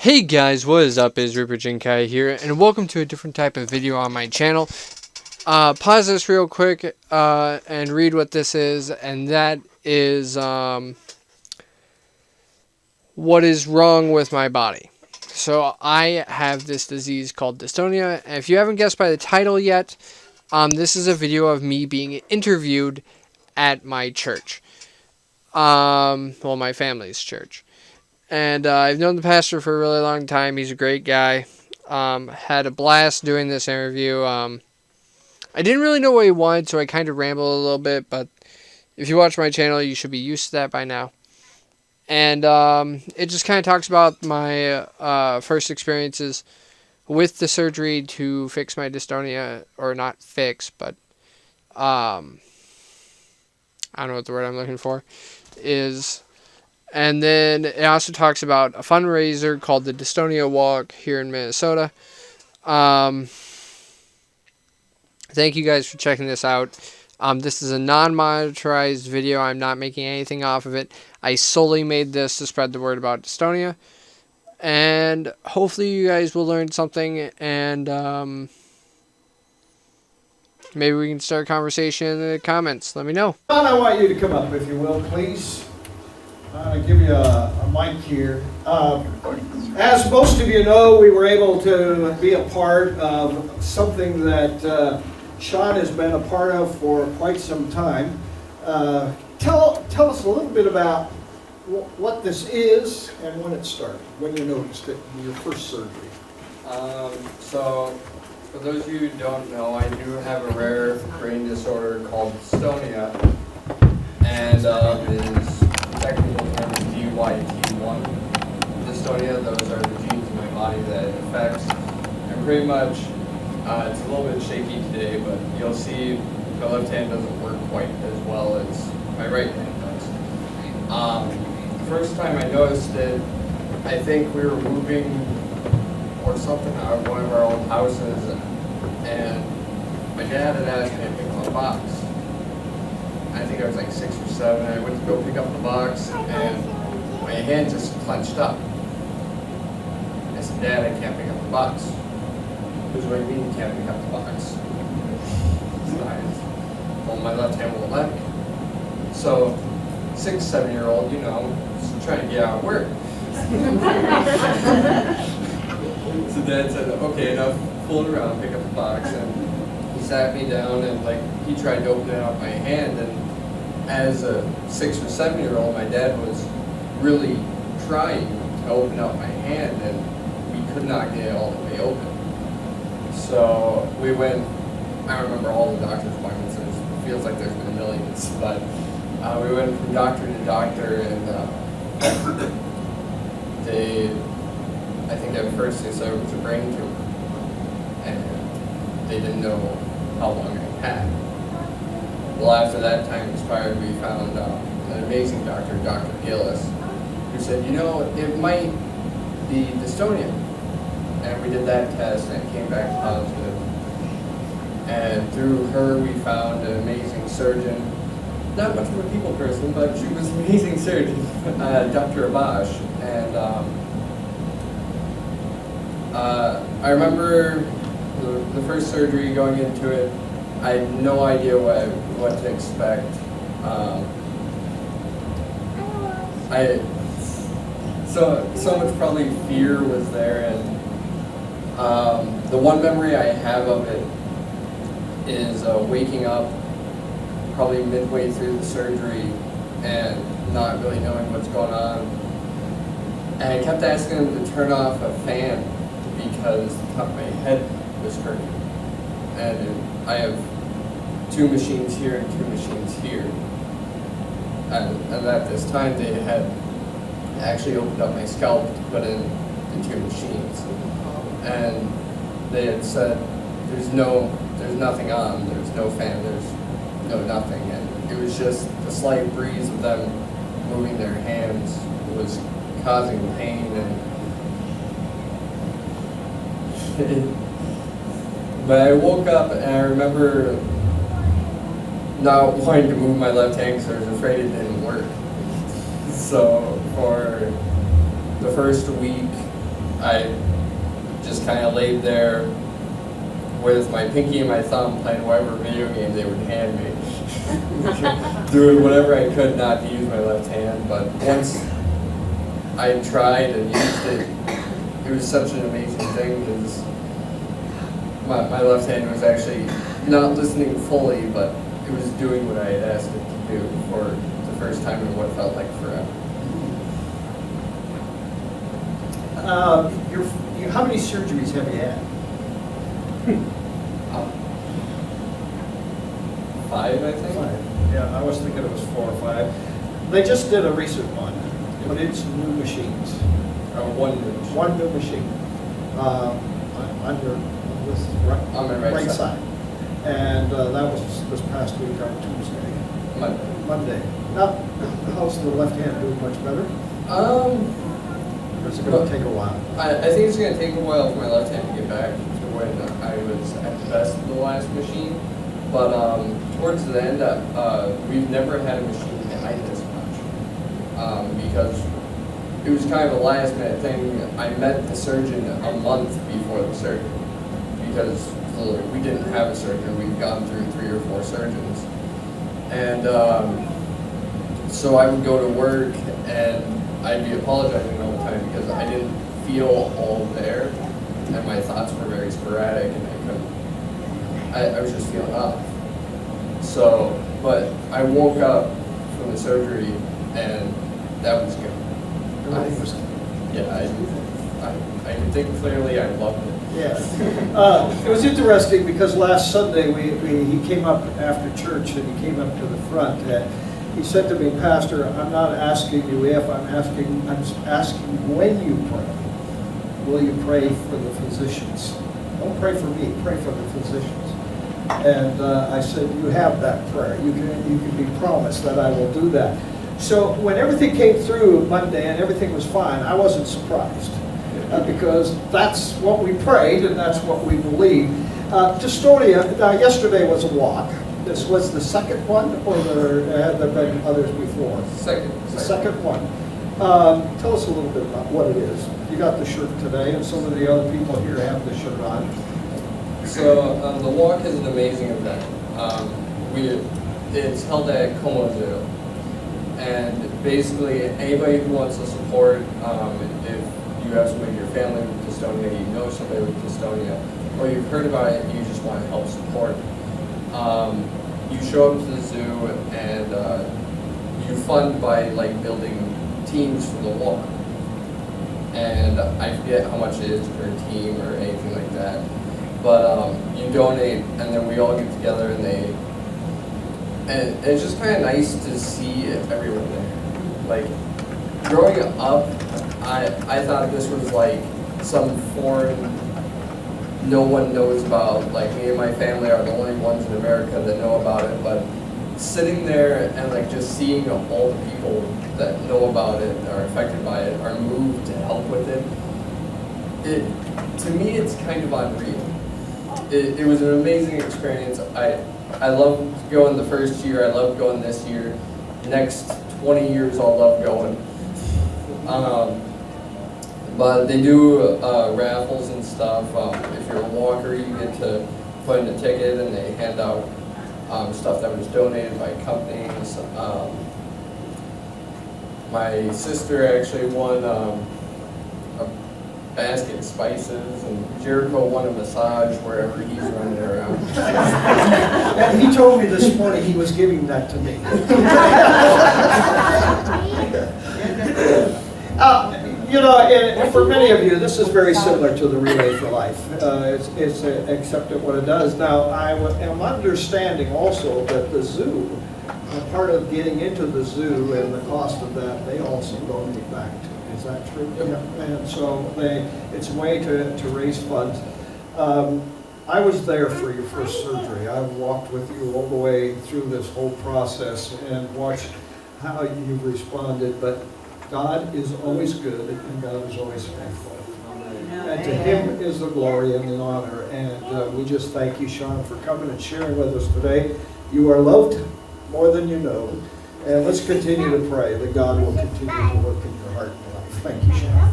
Hey guys, what is up? Is Rupert Jinkai here, and welcome to a different type of video on my channel. Pause this real quick and read what this is, and that is what is wrong with my body. So I have this disease called dystonia, and if you haven't guessed by the title yet, this is a video of me being interviewed at my church. Well, my family's church. And I've known the pastor for a really long time. He's a great guy. Had a blast doing this interview. I didn't really know what he wanted, so I kind of rambled a little bit. But if you watch my channel, you should be used to that by now. And it just kind of talks about my first experiences with the surgery to fix my dystonia. Or not fix, but I don't know what the word I'm looking for is. And then it also talks about a fundraiser called the Dystonia Walk here in Minnesota. Thank you guys for checking this out. This is a non-monetized video. I'm not making anything off of it. I solely made this to spread the word about dystonia. And hopefully you guys will learn something. And maybe we can start a conversation in the comments. Let me know. John, I want you to come up, if you will, please. I'm going to give you a mic here. As most of you know, we were able to be a part of something that Sean has been a part of for quite some time. Tell us a little bit about what this is and when it started, when you noticed it in your first surgery. So, for those of you who don't know, I do have a rare brain disorder called dystonia, and it is technical term is DYT1 dystonia. Those are the genes in my body that it affects. And pretty much, it's a little bit shaky today, but you'll see my left hand doesn't work quite as well as my right hand does. The first time I noticed it, I think we were moving or something out of one of our old houses, and my dad had asked me to pick up a box. I think I was like 6 or 7. I went to go pick up the box, and my hand just clenched up. I said, "Dad, I can't pick up the box." He goes, "What do you mean you can't pick up the box?" So I said, "Well, my left hand won't let me." So, 6, 7-year-old, you know, just trying to get out of work. So Dad said, "Okay, enough fooling around, pick up the box." And he sat me down and he tried to open it up my hand, and as a 6 or 7-year-old, my dad was really trying to open up my hand, and we could not get it all the way open. So we went, I don't remember all the doctor's appointments, it feels like there's been millions, but we went from doctor to doctor, and I think at first they said it was a brain tumor, and they didn't know how long I had. Well, after that time expired, we found an amazing doctor, Dr. Gillis, who said, "You know, it might be dystonia." And we did that test, and it came back positive. And through her, we found an amazing surgeon. Not much of a people person, but she was an amazing surgeon, Dr. Abash. And I remember the first surgery, going into it, I had no idea what to expect. So much probably fear was there, and the one memory I have of it is waking up probably midway through the surgery and not really knowing what's going on. And I kept asking him to turn off a fan because the top of my head was hurting. And I have 2 machines here and 2 machines here. And at this time, they had actually opened up my scalp to put in the 2 machines. And they had said, there's nothing on, there's no fan, there's no nothing. And it was just the slight breeze of them moving their hands was causing pain. But I woke up and I remember not wanting to move my left hand because I was afraid it didn't work. So for the first week, I just kind of laid there with my pinky and my thumb playing whatever video game they would hand me. Doing whatever I could not to use my left hand, but once I tried and used it, it was such an amazing thing because my left hand was actually not listening fully, but it was doing what I had asked it to do for the first time in what felt like forever. How many surgeries have you had? 5, I think? 5. Yeah, I was thinking it was 4 or 5. They just did a recent one, but it's new machines. One new machine. One new machine. On this On my right side. And that was this past week on Tuesday. Monday. Now, how's the left hand doing? Much better? Or is it going to take a while? I think it's going to take a while for my left hand to get back to when I was at the best of the last machine. But towards the end, we've never had a machine behind this much. Because it was kind of a last minute thing. I met the surgeon a month before the surgery. Because we didn't have a surgeon. We've gone through 3 or 4 surgeons. And so I would go to work and I'd be apologizing all the time because I didn't feel all there, and my thoughts were very sporadic, and I was just feeling off. So, but I woke up from the surgery, and that was good. I can think clearly. I loved it. Yeah. It was interesting because last Sunday he came up after church and he came up to the front. He said to me, Pastor, I'm not asking you if, I'm asking when you pray. Will you pray for the physicians? Don't pray for me, pray for the physicians. And I said, you have that prayer. You can be promised that I will do that. So when everything came through Monday and everything was fine, I wasn't surprised. Because that's what we prayed and that's what we believed. Dystonia, yesterday was a walk. This was the second one, or have there been others before? Second. The second one. Tell us a little bit about what it is. You got the shirt today, and some of the other people here have the shirt on. So the walk is an amazing event. It's held at Como Zoo. And basically, anybody who wants to support, if you have somebody in your family with dystonia, you know somebody with dystonia, or you've heard about it and you just want to help support, you show up to the zoo and you fund by building teams for the walk. And I forget how much it is per team or anything like that. But you donate and then we all get together and it's just kind of nice to see everyone there. Growing up, I thought this was some foreign, no one knows about. Me and my family are the only ones in America that know about it. But sitting there and just seeing all the people that know about it, are affected by it, are moved to help with it, to me it's kind of unreal. It was an amazing experience. I loved going the first year. I loved going this year. Next 20 years I'll love going. But they do raffles and stuff. If you're a walker, you get to put in a ticket and they hand out stuff that was donated by companies. My sister actually won a basket of spices, and Jericho won a massage wherever he's running around. And he told me this morning he was giving that to me. And for many of you, this is very similar to the Relay for Life. Except at what it does. Now, I am understanding also that the zoo, part of getting into the zoo and the cost of that, they also donate back to. Is that true? Yep. Yeah. And so it's a way to raise funds. I was there for your first surgery. I walked with you all the way through this whole process and watched how you've responded. But God is always good and God is always faithful. And to Him is the glory and the honor. And we just thank you, Sean, for coming and sharing with us today. You are loved more than you know. And let's continue to pray that God will continue to work in your heart and life. Thank you, Sean.